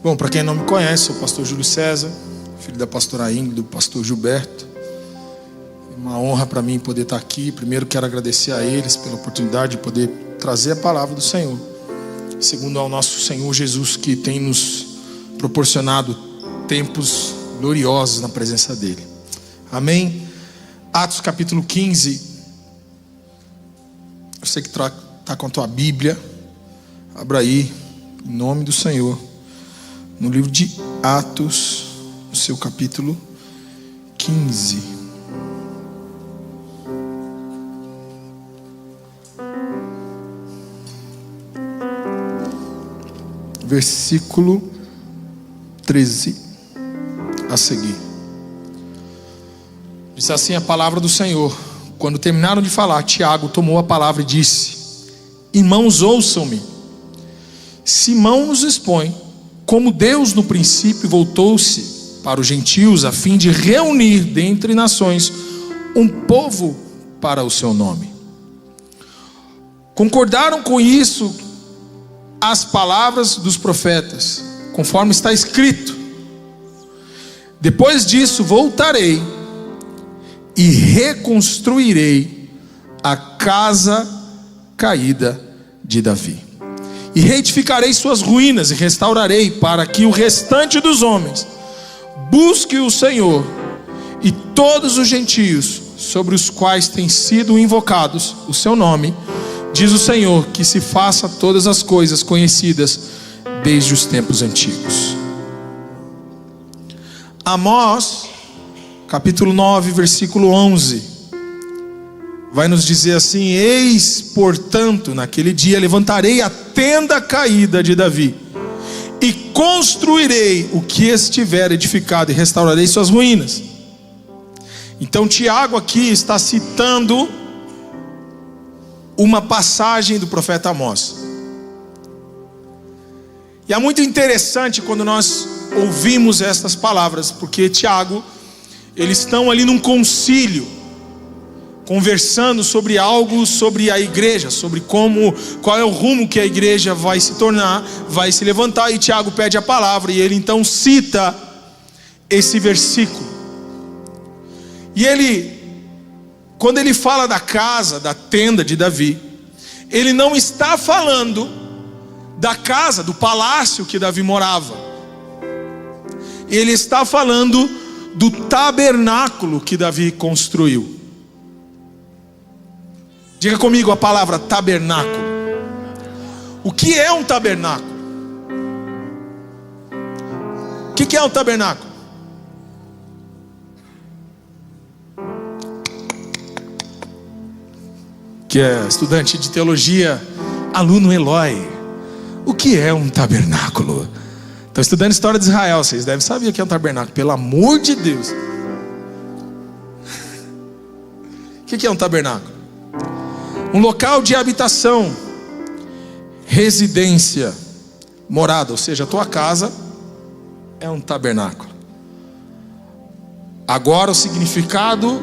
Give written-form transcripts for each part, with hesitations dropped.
Bom, para quem não me conhece, sou o pastor Júlio César, filho da pastora Ingrid, do pastor Gilberto. É uma honra para mim poder estar aqui. Primeiro quero agradecer a eles pela oportunidade de poder trazer a palavra do Senhor. Segundo ao nosso Senhor Jesus, que tem nos proporcionado tempos gloriosos na presença dele. Amém? Atos capítulo 15. Você que está com a tua Bíblia, abra aí, em nome do Senhor, no livro de Atos, no seu capítulo 15. Versículo 13 a seguir. Diz assim a palavra do Senhor: quando terminaram de falar, Tiago tomou a palavra e disse: irmãos, ouçam-me. Simão nos expõe como Deus no princípio voltou-se para os gentios a fim de reunir dentre nações um povo para o seu nome. Concordaram com isso as palavras dos profetas, conforme está escrito: depois disso voltarei e reconstruirei a casa caída de Davi, e reedificarei suas ruínas, e restaurarei, para que o restante dos homens busque o Senhor, e todos os gentios sobre os quais tem sido invocados o seu nome, diz o Senhor, que se faça todas as coisas conhecidas desde os tempos antigos. Amós capítulo 9, versículo 11 vai nos dizer assim: eis, portanto, naquele dia levantarei a tenda caída de Davi, e construirei o que estiver edificado, e restaurarei suas ruínas. Então Tiago aqui está citando uma passagem do profeta Amós. E é muito interessante quando nós ouvimos estas palavras, porque Tiago, eles estão ali num concílio, conversando sobre algo, sobre a igreja, sobre qual é o rumo que a igreja vai se tornar, vai se levantar, e Tiago pede a palavra, e ele então cita esse versículo. E ele, quando ele fala da casa, da tenda de Davi, ele não está falando da casa, do palácio que Davi morava. Ele está falando do tabernáculo que Davi construiu. Diga comigo a palavra tabernáculo. O que é um tabernáculo? O que é um tabernáculo? Que é estudante de teologia, aluno Eloy. O que é um tabernáculo? Estou estudando história de Israel, vocês devem saber o que é um tabernáculo, pelo amor de Deus. O que é um tabernáculo? Um local de habitação, residência, morada, ou seja, a tua casa é um tabernáculo. Agora o significado,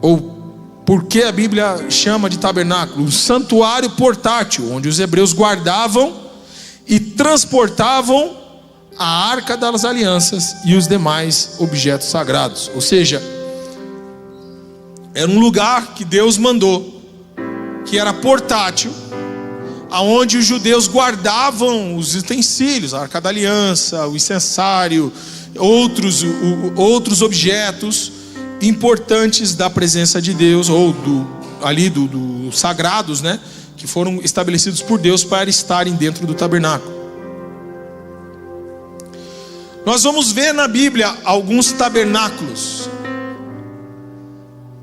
ou por que a Bíblia chama de tabernáculo? Um santuário portátil, onde os hebreus guardavam e transportavam a arca das alianças e os demais objetos sagrados. Ou seja, era um lugar que Deus mandou, que era portátil, aonde os judeus guardavam os utensílios, a arca da aliança, o incensário, outros objetos importantes da presença de Deus, ou dos sagrados, né, que foram estabelecidos por Deus para estarem dentro do tabernáculo. Nós vamos ver na Bíblia alguns tabernáculos.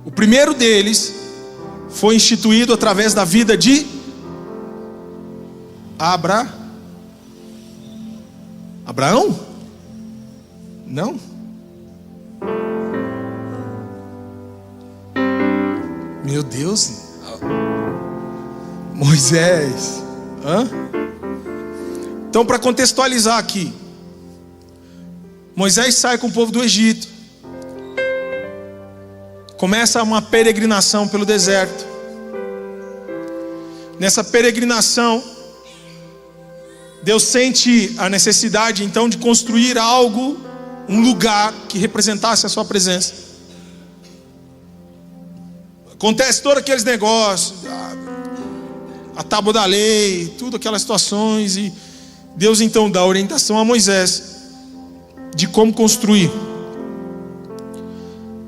O primeiro deles foi instituído através da vida de Abraão? Não? Meu Deus. Moisés. Então, para contextualizar aqui, Moisés sai com o povo do Egito, começa uma peregrinação pelo deserto. Nessa peregrinação, Deus sente a necessidade então de construir algo, um lugar que representasse a sua presença. Acontece todos aqueles negócios, a tábua da lei, tudo aquelas situações, e Deus então dá orientação a Moisés de como construir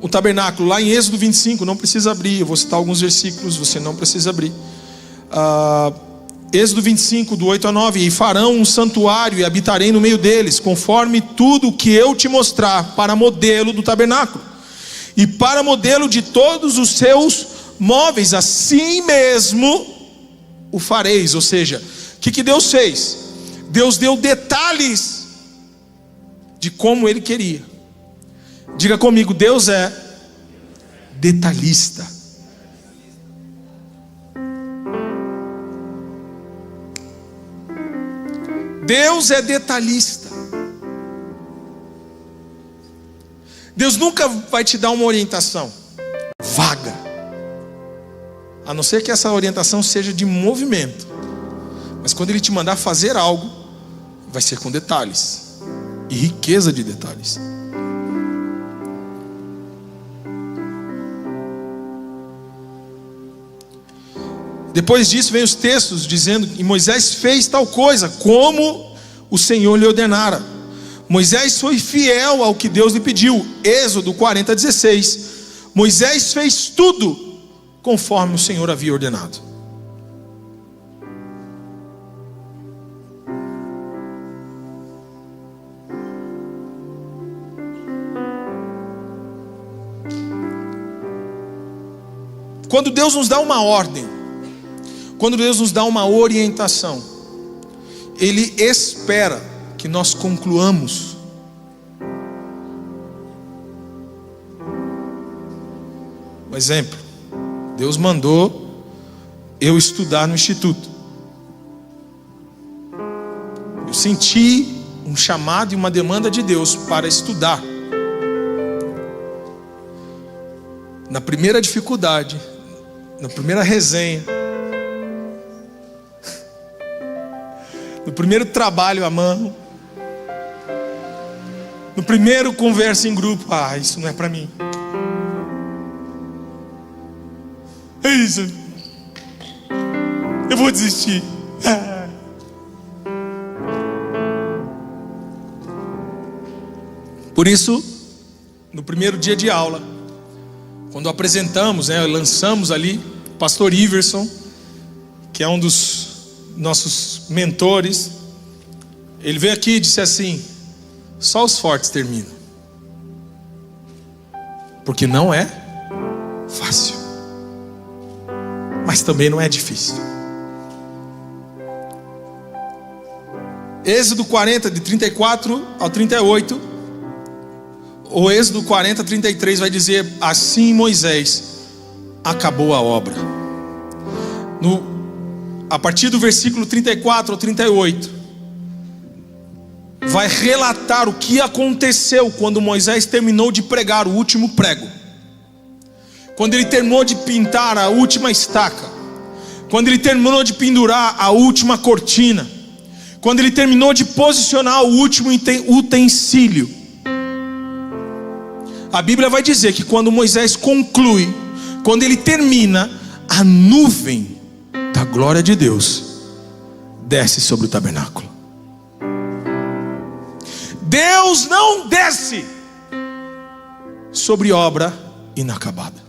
o tabernáculo. Lá em Êxodo 25, não precisa abrir, eu vou citar alguns versículos, você não precisa abrir. Êxodo 25, do 8 a 9: e farão um santuário e habitarei no meio deles, conforme tudo o que eu te mostrar, para modelo do tabernáculo, e para modelo de todos os seus móveis, assim mesmo o fareis. Ou seja, o que Deus fez? Deus deu detalhes de como Ele queria. Diga comigo, Deus é detalhista. Deus é detalhista. Deus nunca vai te dar uma orientação vaga, a não ser que essa orientação seja de movimento. Mas quando Ele te mandar fazer algo, vai ser com detalhes e riqueza de detalhes. Depois disso vem os textos dizendo que Moisés fez tal coisa como o Senhor lhe ordenara. Moisés foi fiel ao que Deus lhe pediu. Êxodo 40, 16. Moisés fez tudo conforme o Senhor havia ordenado. Quando Deus nos dá uma ordem, quando Deus nos dá uma orientação, Ele espera que nós concluamos. Um exemplo: Deus mandou eu estudar no instituto. Eu senti um chamado e uma demanda de Deus para estudar. Na primeira dificuldade, na primeira resenha, no primeiro trabalho à mão, no primeiro conversa em grupo, isso não é para mim. É isso. Eu vou desistir. Por isso, no primeiro dia de aula, quando apresentamos, lançamos ali, o pastor Iverson, que é um dos nossos mentores, ele veio aqui e disse assim: só os fortes terminam, porque não é fácil, mas também não é difícil. Êxodo 40, de 34 ao 38, o Êxodo 40, 33 vai dizer: assim Moisés acabou a obra. A partir do versículo 34 ao 38, vai relatar o que aconteceu quando Moisés terminou de pregar o último prego, quando ele terminou de pintar a última estaca, quando ele terminou de pendurar a última cortina, quando ele terminou de posicionar o último utensílio. A Bíblia vai dizer que quando Moisés conclui, quando ele termina, a nuvem da glória de Deus desce sobre o tabernáculo. Deus não desce sobre obra inacabada.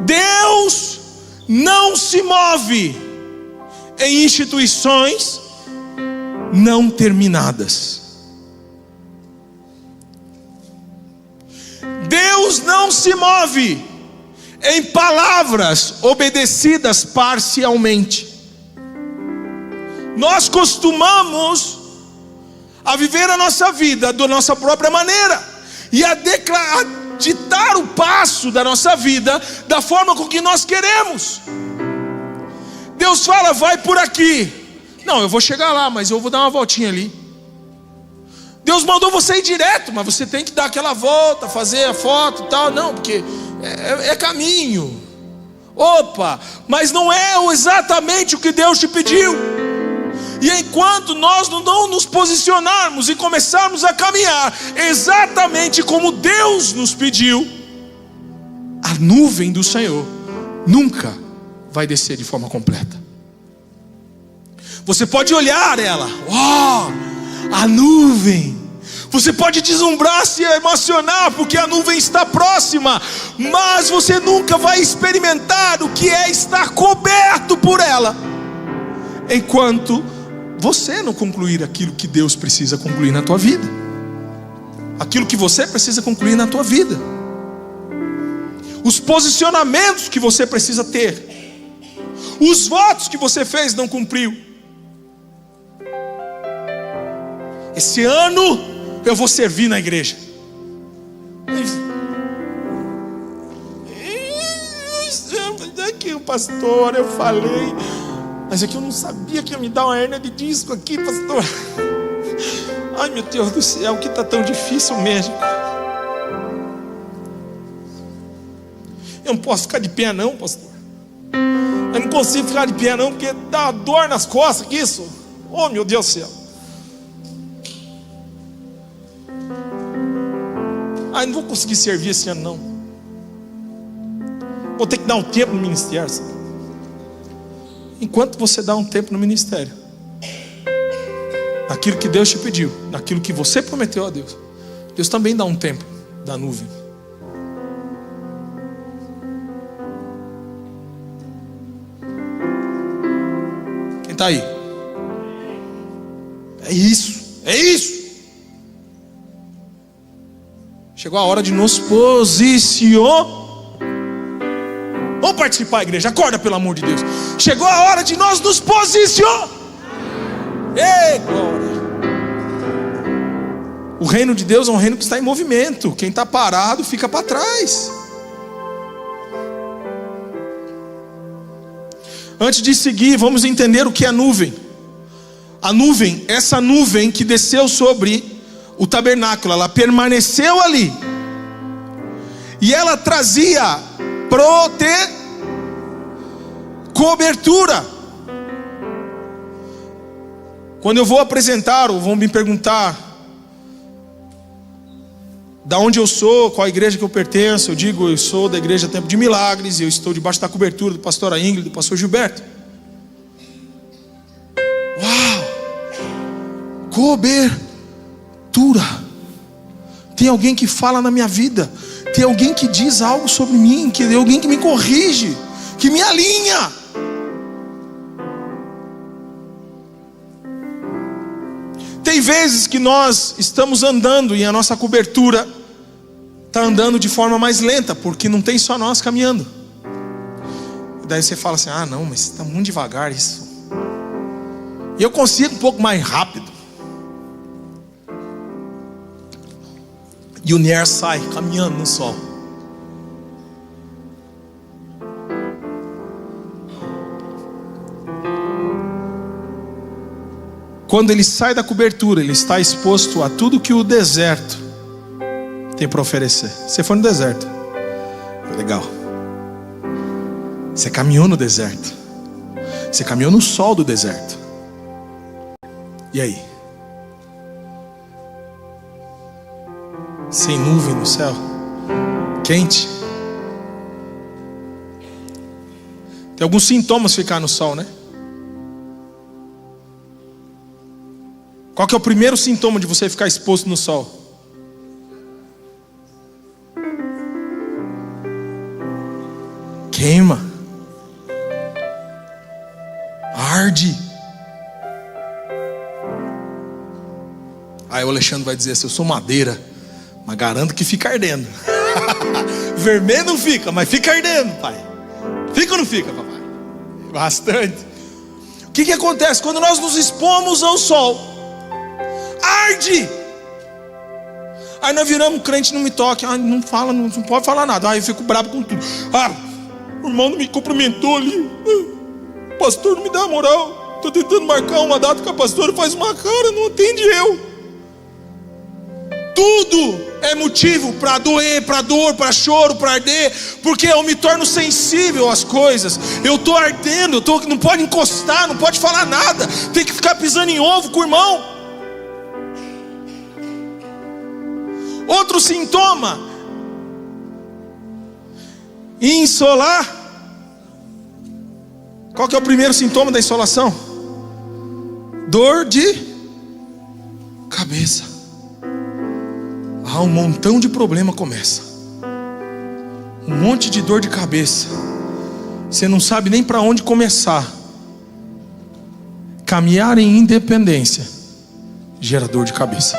Deus não se move em instituições não terminadas. Deus não se move em palavras obedecidas parcialmente. Nós costumamos a viver a nossa vida da nossa própria maneira e a ditar o passo da nossa vida da forma com que nós queremos. Deus fala: vai por aqui. Não, eu vou chegar lá, mas eu vou dar uma voltinha ali. Deus mandou você ir direto, mas você tem que dar aquela volta, fazer a foto e tal. Não, porque é caminho. Opa, mas não é exatamente o que Deus te pediu. E enquanto nós não nos posicionarmos e começarmos a caminhar exatamente como Deus nos pediu, a nuvem do Senhor nunca vai descer de forma completa. Você pode olhar ela, a nuvem. Você pode deslumbrar, se emocionar, porque a nuvem está próxima, mas você nunca vai experimentar o que é estar coberto por ela, enquanto você não concluir aquilo que Deus precisa concluir na tua vida. Aquilo que você precisa concluir na tua vida. Os posicionamentos que você precisa ter. Os votos que você fez não cumpriu. Esse ano eu vou servir na igreja. Aqui o pastor, eu falei, mas é que eu não sabia que ia me dar uma hernia de disco aqui, pastor. Ai, meu Deus do céu, que está tão difícil mesmo. Eu não posso ficar de pé não, pastor. Eu não consigo ficar de pé não, porque dá dor nas costas, que isso. Oh, meu Deus do céu. Não vou conseguir servir esse ano não. Vou ter que dar um tempo no ministério, sabe? Enquanto você dá um tempo no ministério, naquilo que Deus te pediu, naquilo que você prometeu a Deus, Deus também dá um tempo da nuvem. Quem está aí? É isso, é isso. Chegou a hora de nos posicionar. Vamos participar, igreja. Acorda, pelo amor de Deus. Chegou a hora de nós nos posicionar. Ei, glória. O reino de Deus é um reino que está em movimento. Quem está parado fica para trás. Antes de seguir, vamos entender o que é a nuvem. A nuvem, essa nuvem que desceu sobre o tabernáculo, ela permaneceu ali, e ela trazia cobertura. Quando eu vou apresentar, ou vão me perguntar da onde eu sou, qual a igreja que eu pertenço, eu digo, eu sou da igreja Tempo de Milagres, e eu estou debaixo da cobertura do pastor Ingrid, do pastor Gilberto. Uau! Cobertura. Tem alguém que fala na minha vida, tem alguém que diz algo sobre mim, tem alguém que me corrige, que me alinha. Tem vezes que nós estamos andando e a nossa cobertura está andando de forma mais lenta, porque não tem só nós caminhando. Daí você fala assim, não, mas está muito devagar isso. E eu consigo um pouco mais rápido. E o Nier sai caminhando no sol. Quando ele sai da cobertura, ele está exposto a tudo que o deserto tem para oferecer. Você foi no deserto? Legal. Você caminhou no deserto. Você caminhou no sol do deserto. E aí? Sem nuvem no céu, quente. Tem alguns sintomas ficar no sol, né? Qual que é o primeiro sintoma de você ficar exposto no sol? Queima. Arde. Aí o Alexandre vai dizer assim, eu sou madeira, mas garanto que fica ardendo. Vermelho não fica, mas fica ardendo, pai. Fica ou não fica, papai? Bastante. O que acontece? Quando nós nos expomos ao sol, arde. Aí nós viramos crente, não me toque. Não fala, não pode falar nada. Aí eu fico bravo com tudo. O irmão não me cumprimentou ali. O pastor não me dá moral. Estou tentando marcar uma data com a pastora, faz uma cara, não atende eu. Tudo é motivo para doer, para dor, para choro, para arder, porque eu me torno sensível às coisas. Eu estou ardendo, não pode encostar, não pode falar nada, tem que ficar pisando em ovo com o irmão. Outro sintoma: insolar. Qual que é o primeiro sintoma da insolação? Dor de cabeça. Um montão de problema começa. Um monte de dor de cabeça. Você não sabe nem para onde começar. Caminhar em independência gera dor de cabeça.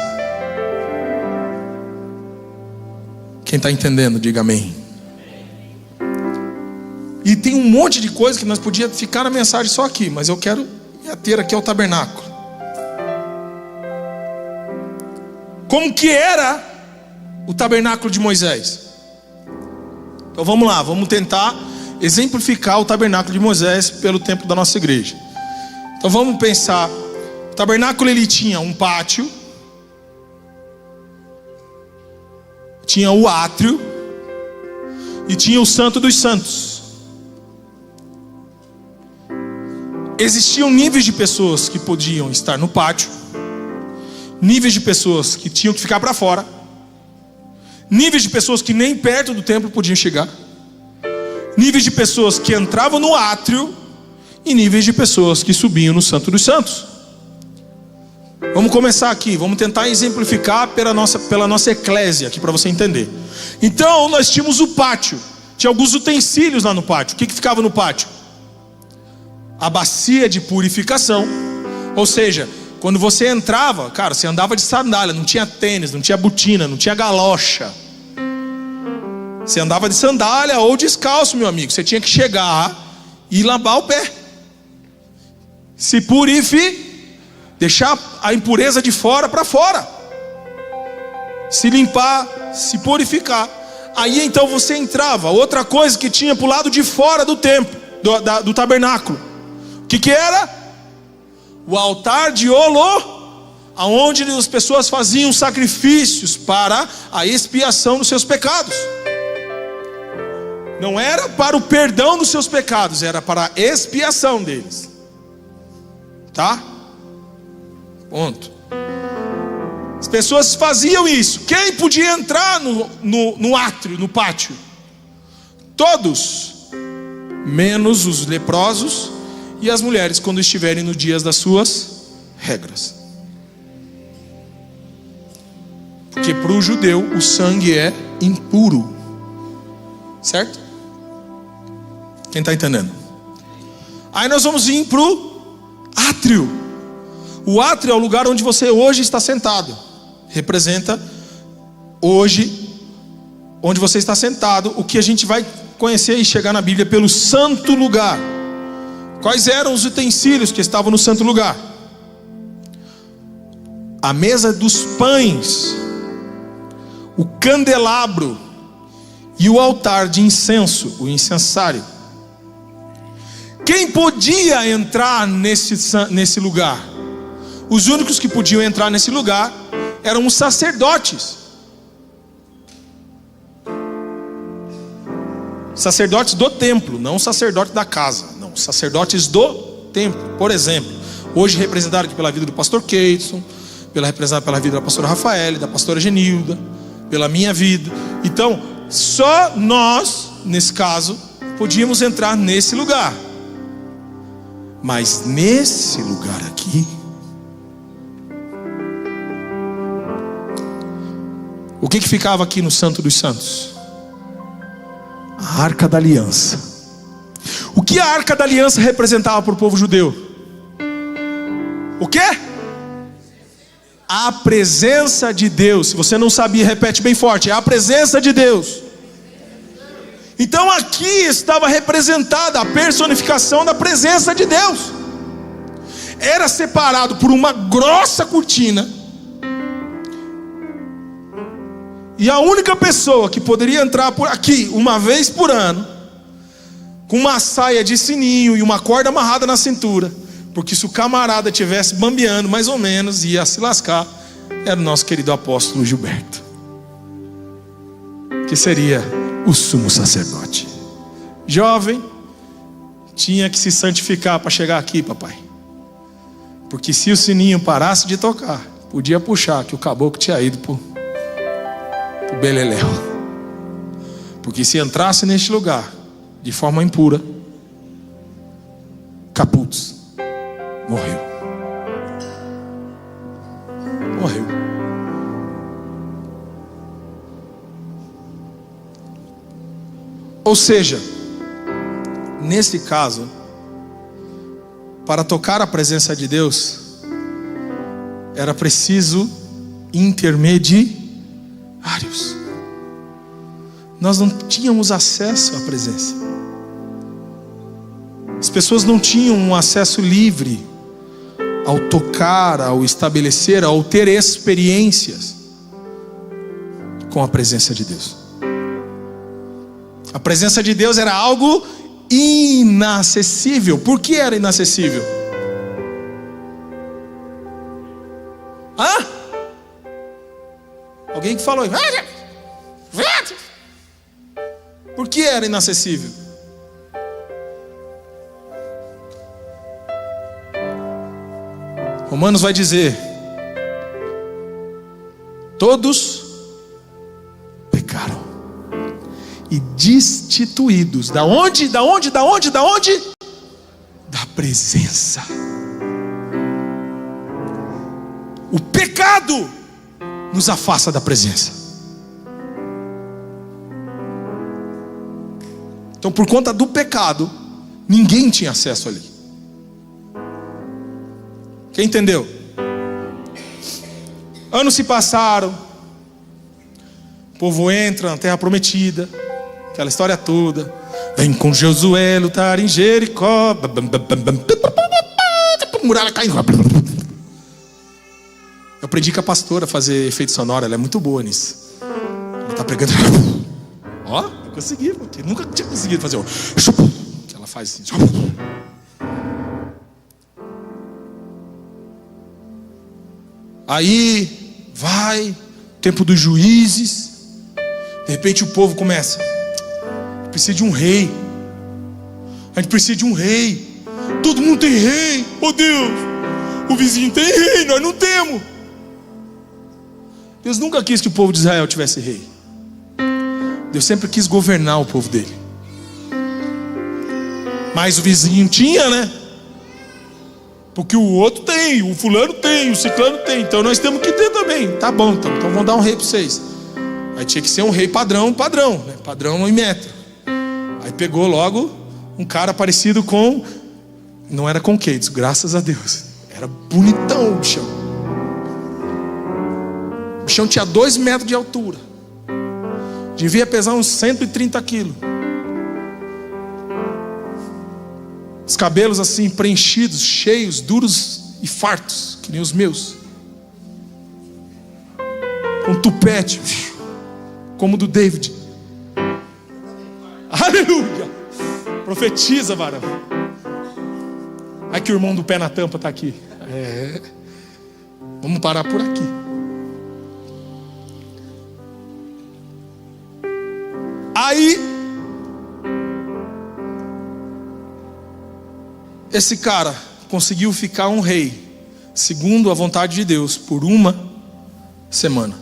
Quem está entendendo, diga amém. E tem um monte de coisa que nós podíamos ficar na mensagem só aqui, mas eu quero me ater aqui ao tabernáculo. Como que era o tabernáculo de Moisés? Então vamos lá, vamos tentar exemplificar o tabernáculo de Moisés pelo templo da nossa igreja. Então vamos pensar. O tabernáculo, ele tinha um pátio, tinha o átrio e tinha o Santo dos Santos. Existiam níveis de pessoas que podiam estar no pátio, níveis de pessoas que tinham que ficar para fora, níveis de pessoas que nem perto do templo podiam chegar, níveis de pessoas que entravam no átrio e níveis de pessoas que subiam no Santo dos Santos. Vamos começar aqui, vamos tentar exemplificar pela nossa eclésia aqui para você entender. Então nós tínhamos o pátio, tinha alguns utensílios lá no pátio. O que ficava no pátio? A bacia de purificação. Ou seja, quando você entrava, cara, você andava de sandália, não tinha tênis, não tinha botina, não tinha galocha. Você andava de sandália ou descalço, meu amigo. Você tinha que chegar e lavar o pé, se purificar, deixar a impureza de fora para fora, se limpar, se purificar. Aí então você entrava. Outra coisa que tinha para o lado de fora do templo, do tabernáculo, o que era? O altar de aonde as pessoas faziam sacrifícios para a expiação dos seus pecados. Não era para o perdão dos seus pecados, era para a expiação deles. Tá? Ponto. As pessoas faziam isso. Quem podia entrar no átrio, no pátio? Todos, menos os leprosos e as mulheres, quando estiverem nos dias das suas regras. Porque para o judeu o sangue é impuro. Certo? Quem está entendendo? Aí nós vamos ir para o átrio. O átrio é o lugar onde você hoje está sentado. Representa hoje onde você está sentado, o que a gente vai conhecer e chegar na Bíblia pelo santo lugar. Quais eram os utensílios que estavam no santo lugar? A mesa dos pães, o candelabro e o altar de incenso, o incensário. Quem podia entrar nesse lugar? Os únicos que podiam entrar nesse lugar eram os sacerdotes. Sacerdotes do templo, não sacerdotes da casa. Não, sacerdotes do templo. Por exemplo, hoje representado aqui pela vida do pastor Keidson, representado pela vida da pastora Rafael, da pastora Genilda, pela minha vida. Então, só nós, nesse caso, podíamos entrar nesse lugar. Mas nesse lugar aqui, o que ficava aqui no Santo dos Santos? A Arca da Aliança. O que a Arca da Aliança representava para o povo judeu? O quê? A presença de Deus. Se você não sabia, repete bem forte: é a presença de Deus. Então aqui estava representada a personificação da presença de Deus. Era separado por uma grossa cortina, e a única pessoa que poderia entrar por aqui uma vez por ano, com uma saia de sininho e uma corda amarrada na cintura, porque se o camarada tivesse bambeando mais ou menos, ia se lascar, era o nosso querido apóstolo Gilberto, que seria o sumo sacerdote. Jovem, tinha que se santificar para chegar aqui, papai. Porque se o sininho parasse de tocar, podia puxar que o caboclo tinha ido pro beleléu. Porque se entrasse neste lugar de forma impura, caput, morreu. Morreu. Ou seja, nesse caso, para tocar a presença de Deus, era preciso intermediários. Nós não tínhamos acesso à presença. As pessoas não tinham um acesso livre ao tocar, ao estabelecer, ao ter experiências com a presença de Deus. A presença de Deus era algo inacessível. Por que era inacessível? Hã? Alguém que falou? Por que era inacessível? Romanos vai dizer: todos pecaram e destituídos da onde? Da presença. O pecado nos afasta da presença. Então, por conta do pecado, ninguém tinha acesso ali. Quem entendeu? Anos se passaram, o povo entra na terra prometida, aquela história toda. Vem com Josué lutar em Jericó, muralha caindo. Eu aprendi com a pastora a fazer efeito sonoro, ela é muito boa nisso. Ela tá pregando. Ó, eu consegui, porque nunca tinha conseguido fazer. Que ela faz assim. Aí vai tempo dos juízes. De repente o povo começa: precisa de um rei. A gente precisa de um rei. Todo mundo tem rei. Oh Deus, o vizinho tem rei, nós não temos. Deus nunca quis que o povo de Israel tivesse rei. Deus sempre quis governar o povo dele. Mas o vizinho tinha, né? Porque o outro tem, o fulano tem, o ciclano tem. Então nós temos que ter também. Tá bom, então vamos dar um rei para vocês. Aí tinha que ser um rei padrão, né? Padrão em metro. Aí pegou logo um cara parecido com... Não era com Keytes, graças a Deus. Era bonitão o bichão. O bichão tinha 2 metros de altura. Devia pesar uns 130 quilos. Os cabelos assim preenchidos, cheios, duros e fartos, que nem os meus. Com tupete, como o do David. Aleluia! Profetiza, varão. Ai que o irmão do pé na tampa está aqui. Vamos parar por aqui. Aí esse cara conseguiu ficar um rei, segundo a vontade de Deus, por 1 semana.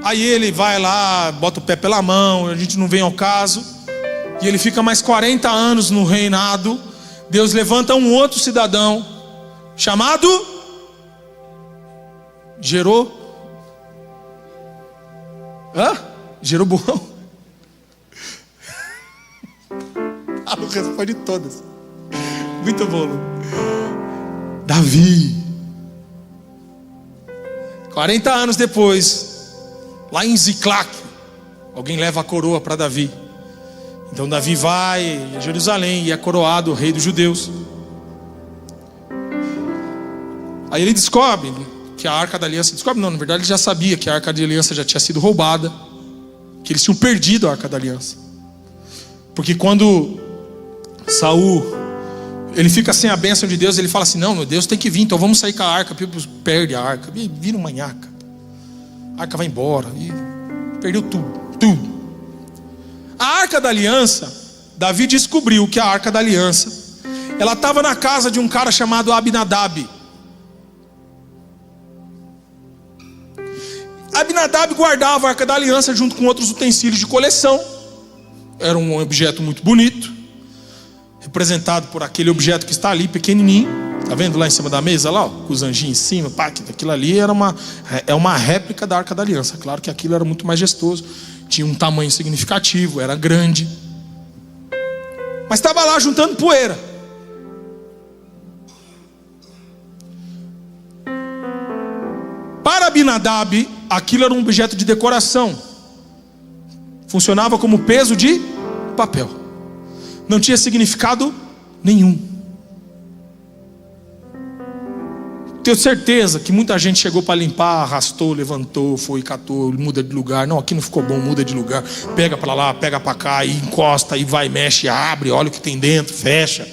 Aí ele vai lá, bota o pé pela mão, a gente não vem ao caso. E ele fica mais 40 anos no reinado. Deus levanta um outro cidadão, chamado Jeroboão. Não responde todas. Muito bom. Davi. 40 anos depois, lá em Ziclac, alguém leva a coroa para Davi. Então Davi vai a Jerusalém e é coroado rei dos judeus. Aí ele descobre que a Arca da Aliança... Descobre não, na verdade ele já sabia que a Arca da Aliança já tinha sido roubada, que eles tinham perdido a Arca da Aliança. Porque quando Saul ele fica sem a bênção de Deus. Ele fala assim: não, meu Deus tem que vir, então vamos sair com a arca. Perde a arca, vira uma nhaca. A arca vai embora e perdeu tudo. A arca da aliança, Davi descobriu que a arca da aliança, ela estava na casa de um cara chamado Abinadab. Abinadab guardava a arca da aliança junto com outros utensílios de coleção. Era um objeto muito bonito, representado por aquele objeto que está ali, pequenininho. Está vendo lá em cima da mesa, lá, ó, com os anjinhos em cima? Pá, aquilo ali era uma réplica da arca da aliança. Claro que aquilo era muito majestoso, tinha um tamanho significativo, era grande. Mas estava lá juntando poeira. Para Abinadab, aquilo era um objeto de decoração. Funcionava como peso de papel. Não tinha significado nenhum. Tenho certeza que muita gente chegou para limpar, arrastou, levantou, foi, catou, muda de lugar. Não, aqui não ficou bom, muda de lugar. Pega para lá, pega para cá, e encosta, e vai, mexe, abre, olha o que tem dentro, fecha.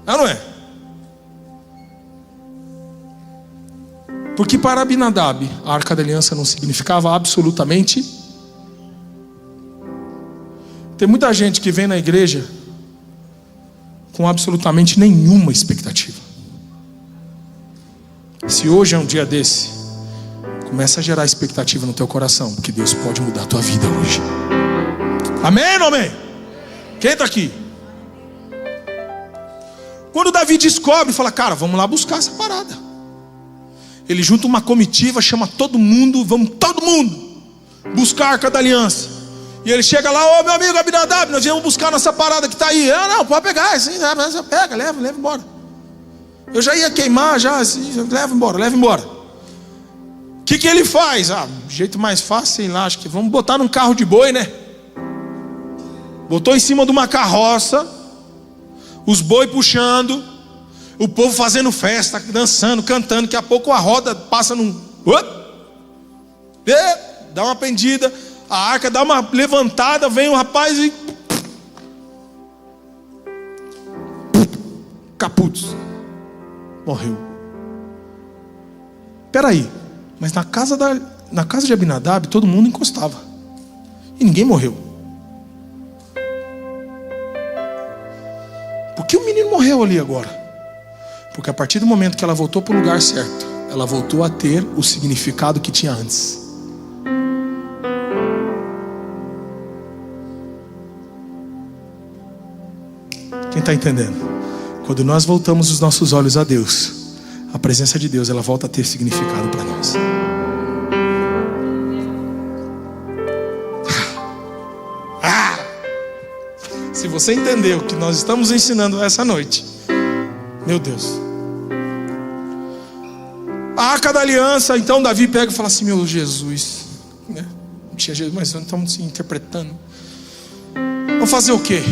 Não é? Porque para Abinadab, a arca da aliança não significava absolutamente. Tem muita gente que vem na igreja com absolutamente nenhuma expectativa. Se hoje é um dia desse, começa a gerar expectativa no teu coração, porque Deus pode mudar a tua vida hoje. Amém ou amém? Quem está aqui? Quando Davi descobre, fala: cara, vamos lá buscar essa parada. Ele junta uma comitiva, chama todo mundo, vamos todo mundo buscar a arca da aliança. E ele chega lá: ô meu amigo Abinadab, nós viemos buscar nossa parada que está aí. Ah, não, pode pegar, assim, pega, leva embora. Eu já ia queimar, já, assim, leva embora. O que ele faz? Jeito mais fácil, sei lá, acho que vamos botar num carro de boi, né? Botou em cima de uma carroça, os boi puxando, o povo fazendo festa, dançando, cantando. Daqui a pouco a roda passa num... dá uma pendida, a arca dá uma levantada, vem o rapaz e... caput. Morreu. Peraí, mas na casa de Abinadab todo mundo encostava e ninguém morreu. Por que o menino morreu ali agora? Porque a partir do momento que ela voltou para o lugar certo, ela voltou a ter o significado que tinha antes. Quem está entendendo? Quando nós voltamos os nossos olhos a Deus, a presença de Deus, ela volta a ter significado para nós. Se você entendeu o que nós estamos ensinando essa noite, meu Deus. A arca da aliança, então Davi pega e fala assim: meu Jesus, né? Não tinha Jesus, mas nós estamos se interpretando. Vamos fazer o quê?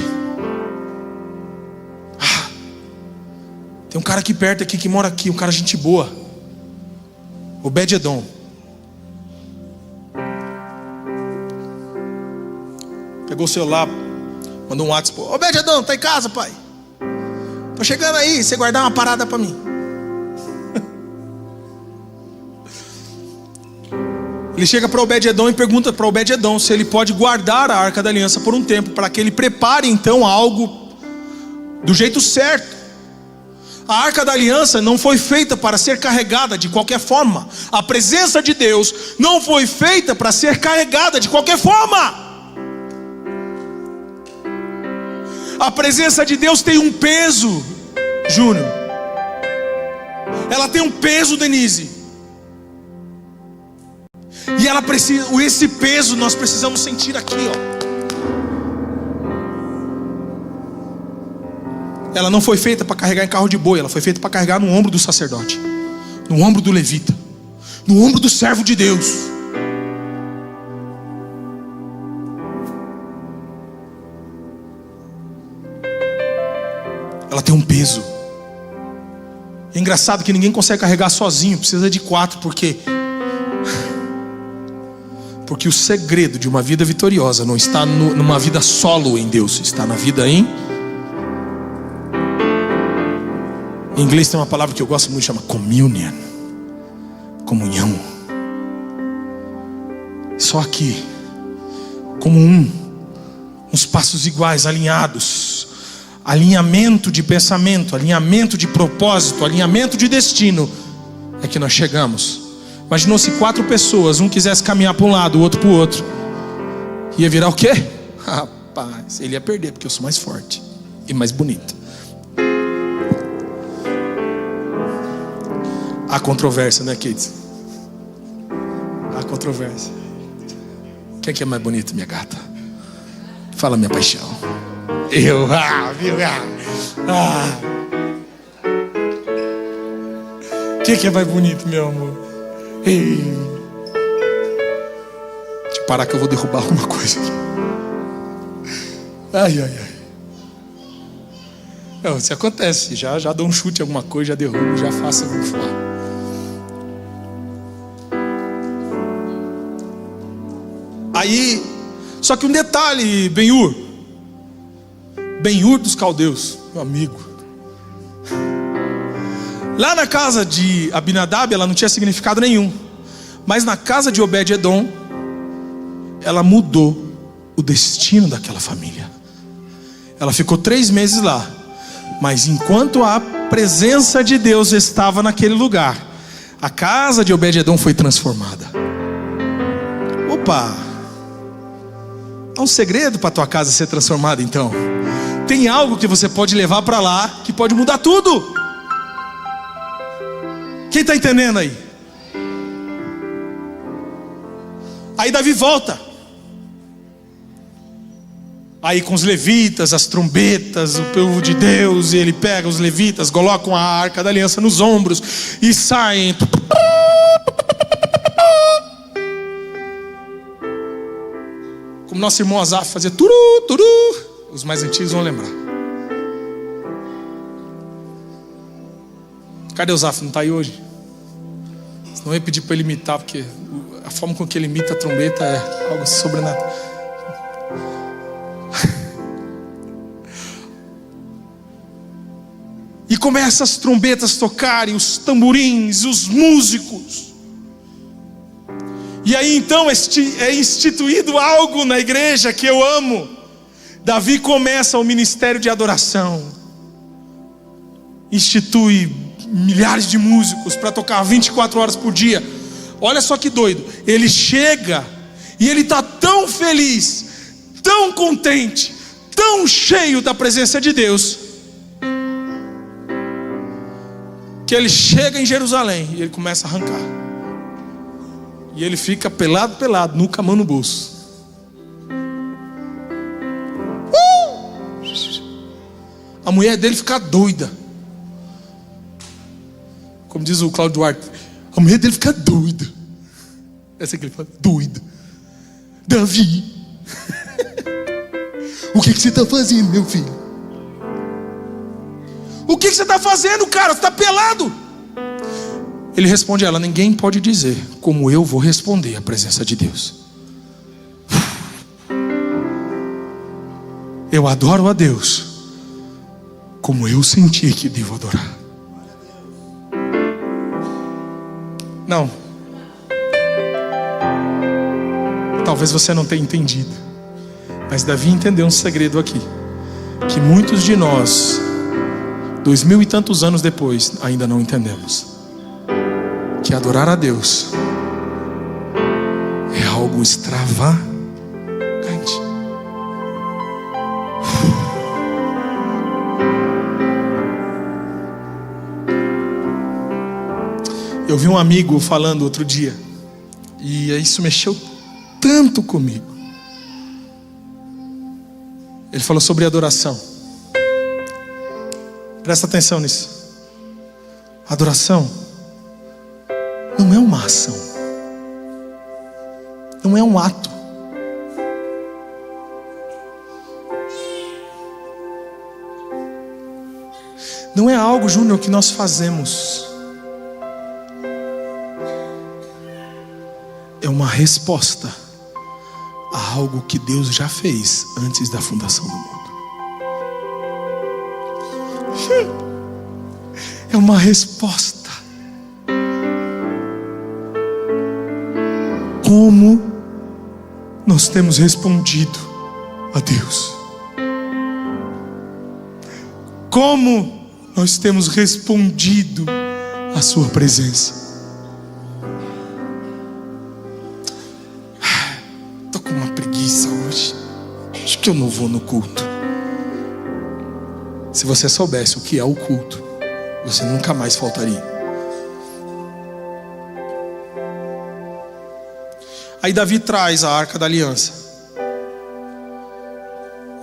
Tem um cara aqui perto aqui, que mora aqui, um cara gente boa, Obed-Edom. Pegou o celular, mandou um WhatsApp: Obed-Edom, tá em casa, pai? Tô chegando aí, você guardar uma parada para mim. Ele chega para Obed-Edom e pergunta para Obed-Edom se ele pode guardar a arca da aliança por um tempo, para que ele prepare então algo do jeito certo. A arca da aliança não foi feita para ser carregada de qualquer forma. A presença de Deus não foi feita para ser carregada de qualquer forma. A presença de Deus tem um peso, Júnior. Ela tem um peso, Denise. E ela precisa, esse peso nós precisamos sentir aqui, ó. Ela não foi feita para carregar em carro de boi. Ela foi feita para carregar no ombro do sacerdote, no ombro do levita, no ombro do servo de Deus. Ela tem um peso. É engraçado que ninguém consegue carregar sozinho. Precisa de 4, porque Porque o segredo de uma vida vitoriosa não está numa vida solo em Deus, está na vida em inglês tem uma palavra que eu gosto muito, chama communion, comunhão. Só aqui, como uns passos iguais, alinhados, alinhamento de pensamento, alinhamento de propósito, alinhamento de destino, é que nós chegamos. Imaginou se 4 pessoas, um quisesse caminhar para um lado, o outro para o outro, ia virar o quê? Rapaz, ele ia perder, porque eu sou mais forte e mais bonito. Há controvérsia, né, kids? Há controvérsia. Quem é que é mais bonito, minha gata? Fala, minha paixão. Eu, viu? Quem é que é mais bonito, meu amor? Ei. Deixa eu parar que eu vou derrubar alguma coisa aqui. Ai. Não, isso acontece. Já dou um chute em alguma coisa, já derrubo, já faço algum fora. Aí, só que um detalhe, Ben-Hur dos caldeus, meu amigo. Lá na casa de Abinadab, ela não tinha significado nenhum. Mas na casa de Obed-Edom, ela mudou o destino daquela família. Ela ficou 3 meses lá. Mas enquanto a presença de Deus estava naquele lugar, a casa de Obed-Edom foi transformada. Opa! Há um segredo para a tua casa ser transformada, então. Tem algo que você pode levar para lá que pode mudar tudo. Quem está entendendo aí? Aí Davi volta. Aí com os levitas, as trombetas, o povo de Deus, e ele pega os levitas, colocam a arca da aliança nos ombros e saem. Como nosso irmão Asaf fazia turu, turu. Os mais antigos vão lembrar. Cadê o Asaf? Não está aí hoje? Senão eu ia pedir para ele imitar, porque a forma com que ele imita a trombeta é algo sobrenatural. E começa as trombetas tocarem, os tamborins, os músicos. E aí então é instituído algo na igreja que eu amo. Davi começa o ministério de adoração. Institui milhares de músicos para tocar 24 horas por dia. Olha só que doido. Ele chega e ele está tão feliz, tão contente, tão cheio da presença de Deus, que ele chega em Jerusalém e ele começa a arrancar. E ele fica pelado, nunca a mão no bolso. A mulher dele fica doida. Como diz o Cláudio Duarte, a mulher dele fica doida. Essa que ele fala, doida. Davi, o que você está fazendo, meu filho? O que você está fazendo, cara? Você está pelado. Ele responde a ela, ninguém pode dizer como eu vou responder à presença de Deus. Eu adoro a Deus como eu senti que devo adorar. Não. Talvez você não tenha entendido, mas Davi entendeu um segredo aqui, que muitos de nós 2000 e tantos anos depois ainda não entendemos. Que adorar a Deus é algo extravagante. Eu vi um amigo falando outro dia, e isso mexeu tanto comigo. Ele falou sobre adoração. Presta atenção nisso. Adoração não é uma ação, não é um ato. Não é algo, Júnior, que nós fazemos. É uma resposta a algo que Deus já fez antes da fundação do mundo. É uma resposta. Como nós temos respondido a Deus? Como nós temos respondido à sua presença? Estou com uma preguiça hoje. Acho que eu não vou no culto. Se você soubesse o que é o culto, você nunca mais faltaria. Aí Davi traz a Arca da Aliança.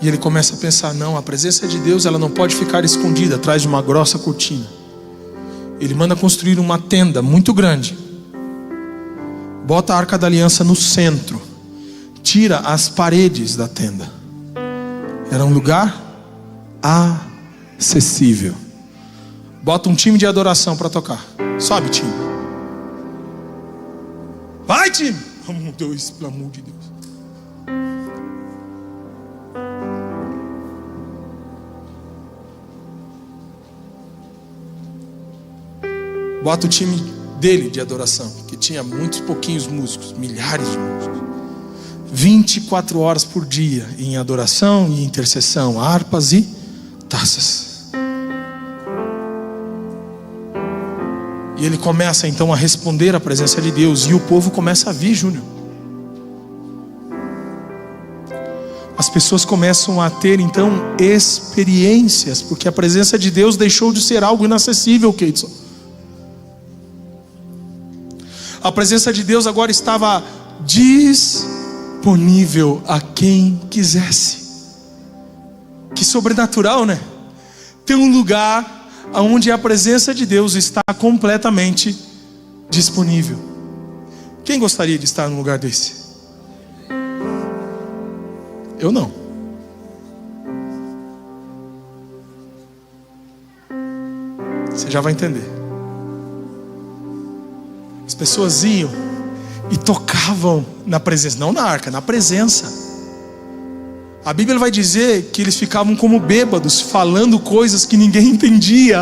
E ele começa a pensar, não, a presença de Deus ela não pode ficar escondida atrás de uma grossa cortina. Ele manda construir uma tenda muito grande. Bota a Arca da Aliança no centro. Tira as paredes da tenda. Era um lugar acessível. Bota um time de adoração para tocar. Sobe, time. Vai, time. Vamos, Deus, pelo amor de Deus. Bota o time dele de adoração, que tinha muitos pouquinhos músicos, milhares de músicos. 24 horas por dia em adoração e intercessão, harpas e taças. E ele começa então a responder à presença de Deus. E o povo começa a vir, Júnior. As pessoas começam a ter então experiências, porque a presença de Deus deixou de ser algo inacessível, Keidson. A presença de Deus agora estava disponível a quem quisesse. Que sobrenatural, né? Tem um lugar onde a presença de Deus está completamente disponível. Quem gostaria de estar num lugar desse? Eu não. Você já vai entender. As pessoas iam e tocavam na presença, não na arca, na presença. A Bíblia vai dizer que eles ficavam como bêbados, falando coisas que ninguém entendia.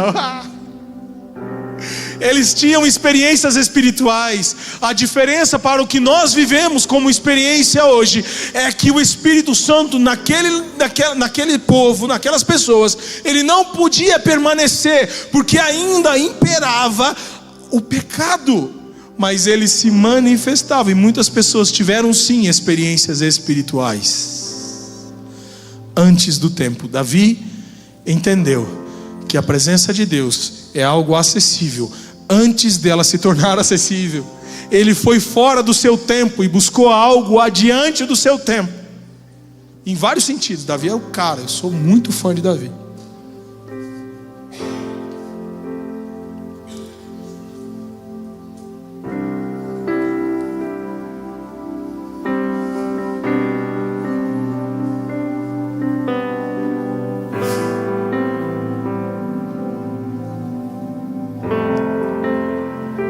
Eles tinham experiências espirituais. A diferença para o que nós vivemos como experiência hoje é que o Espírito Santo naquele povo, naquelas pessoas, ele não podia permanecer, porque ainda imperava o pecado, mas ele se manifestava. E muitas pessoas tiveram sim experiências espirituais antes do tempo. Davi entendeu que a presença de Deus é algo acessível antes dela se tornar acessível. Ele foi fora do seu tempo e buscou algo adiante do seu tempo. Em vários sentidos. Davi é o cara. Eu sou muito fã de Davi.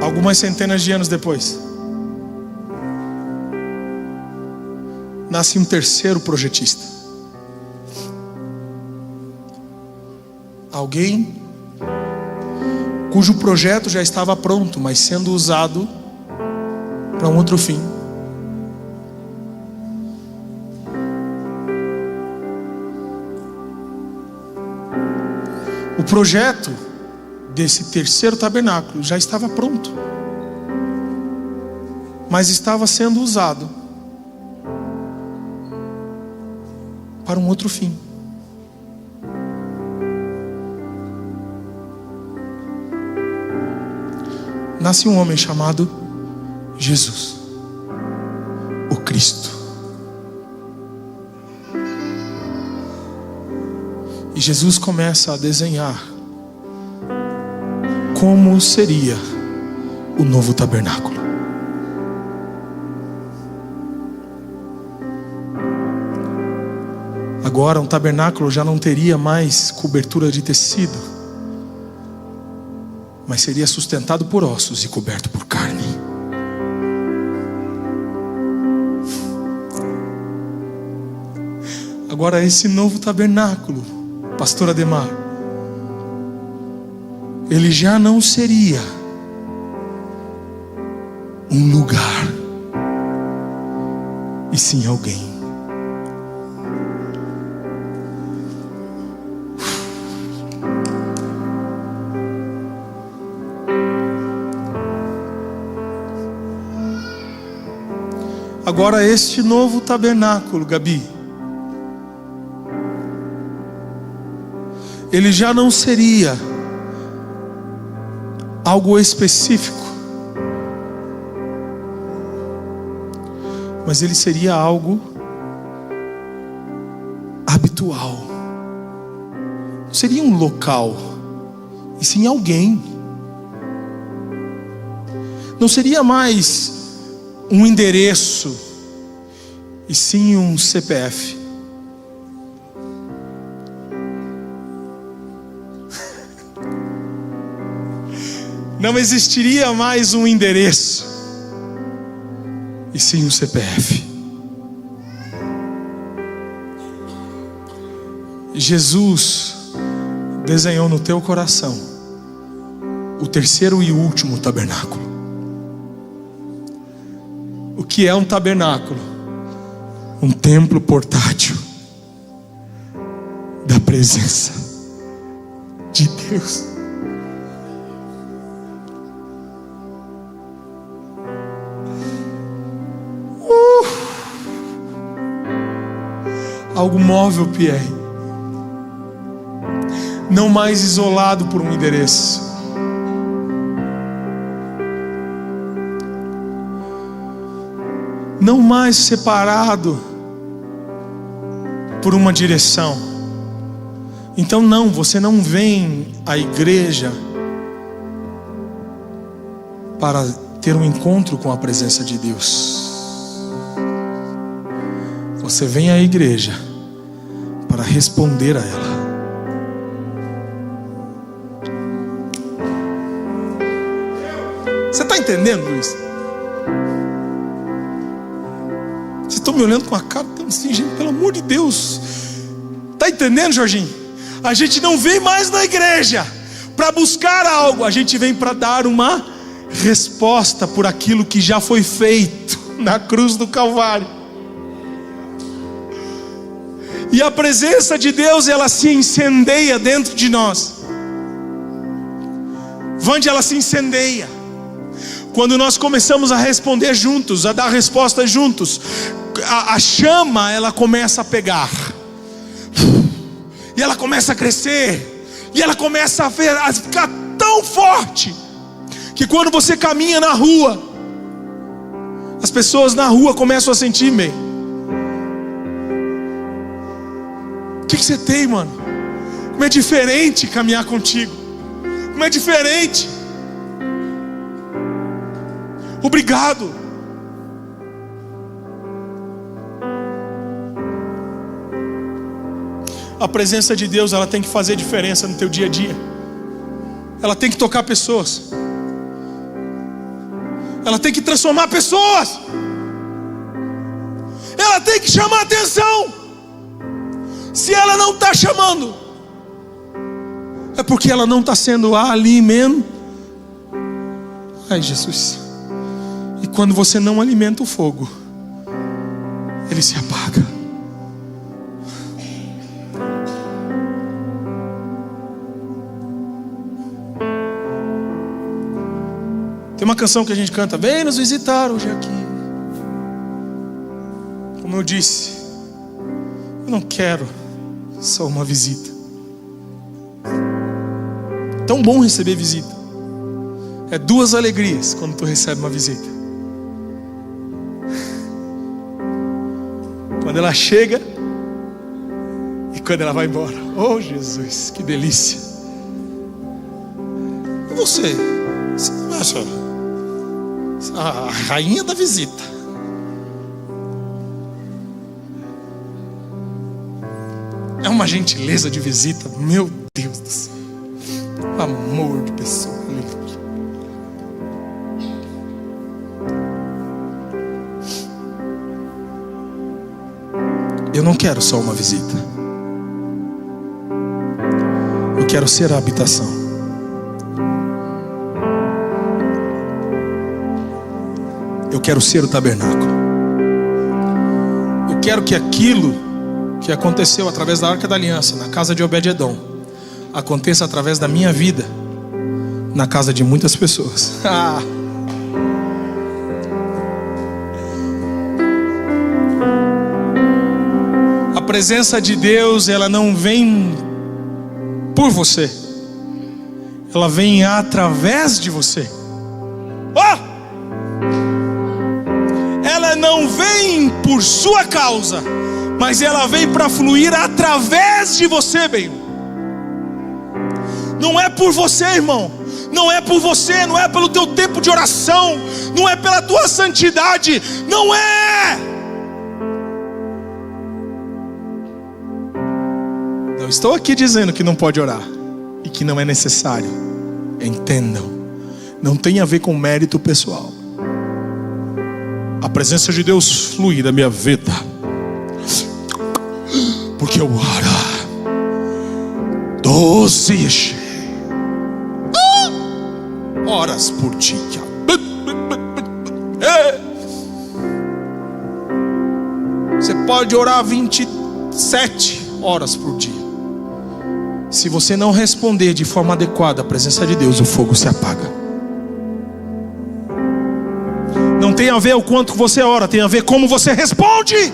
Algumas centenas de anos depois, nasce um terceiro projetista. Alguém cujo projeto já estava pronto, mas sendo usado para um outro fim. O projeto desse terceiro tabernáculo já estava pronto, mas estava sendo usado para um outro fim. Nasce um homem chamado Jesus, o Cristo. E Jesus começa a desenhar como seria o novo tabernáculo. Agora um tabernáculo já não teria mais cobertura de tecido, mas seria sustentado por ossos e coberto por carne. Agora esse novo tabernáculo, pastor Ademar, ele já não seria um lugar, e sim alguém. Agora este novo tabernáculo, Gabi, ele já não seria algo específico, mas ele seria algo habitual. Não seria um local, e sim alguém. Não seria mais um endereço, e sim um CPF. Não existiria mais um endereço, e sim um CPF. Jesus desenhou no teu coração o terceiro e último tabernáculo. O que é um tabernáculo? Um templo portátil da presença de Deus. Algo móvel, Pierre. Não mais isolado por um endereço. Não mais separado por uma direção. Então não, você não vem à igreja para ter um encontro com a presença de Deus. Você vem à igreja para responder a ela. Você está entendendo, Luiz? Vocês estão me olhando com a cara tão assim, gente, pelo amor de Deus. Está entendendo, Jorginho? A gente não vem mais na igreja para buscar algo, a gente vem para dar uma resposta por aquilo que já foi feito na cruz do Calvário. E a presença de Deus, ela se incendeia dentro de nós. Vande, ela se incendeia quando nós começamos a responder juntos, a dar respostas juntos. A chama, ela começa a pegar, e ela começa a crescer, e ela começa a ficar tão forte, que quando você caminha na rua, as pessoas na rua começam a sentir, meio, o que você tem, mano? Como é diferente caminhar contigo, como é diferente. Obrigado. A presença de Deus, ela tem que fazer diferença no teu dia a dia. Ela tem que tocar pessoas. Ela tem que transformar pessoas. Ela tem que chamar atenção. Se ela não está chamando, é porque ela não está sendo alimentada. Ai, Jesus. E quando você não alimenta o fogo, ele se apaga. Tem uma canção que a gente canta: vem nos visitar hoje aqui. Como eu disse, eu não quero só uma visita. Tão bom receber visita. É duas alegrias quando tu recebe uma visita. Quando ela chega e quando ela vai embora. Oh, Jesus, que delícia. E você? Você não acha a rainha da visita? É uma gentileza de visita, meu Deus do céu. Amor de pessoa. Eu não quero só uma visita. Eu quero ser a habitação. Eu quero ser o tabernáculo. Eu quero que aquilo que aconteceu através da Arca da Aliança na casa de Obed-Edom aconteça através da minha vida na casa de muitas pessoas. A presença de Deus, ela não vem por você, ela vem através de você. Ela não vem por sua causa, mas ela vem para fluir através de você, bem. Não é por você, irmão. Não é por você, não é pelo teu tempo de oração, não é pela tua santidade, não é. Não estou aqui dizendo que não pode orar e que não é necessário. Entendam, não tem a ver com mérito pessoal. A presença de Deus flui da minha vida, porque eu oro 12 horas por dia. Você pode orar 27 horas por dia. Se você não responder de forma adequada à presença de Deus, o fogo se apaga. Não tem a ver o quanto você ora, tem a ver como você responde.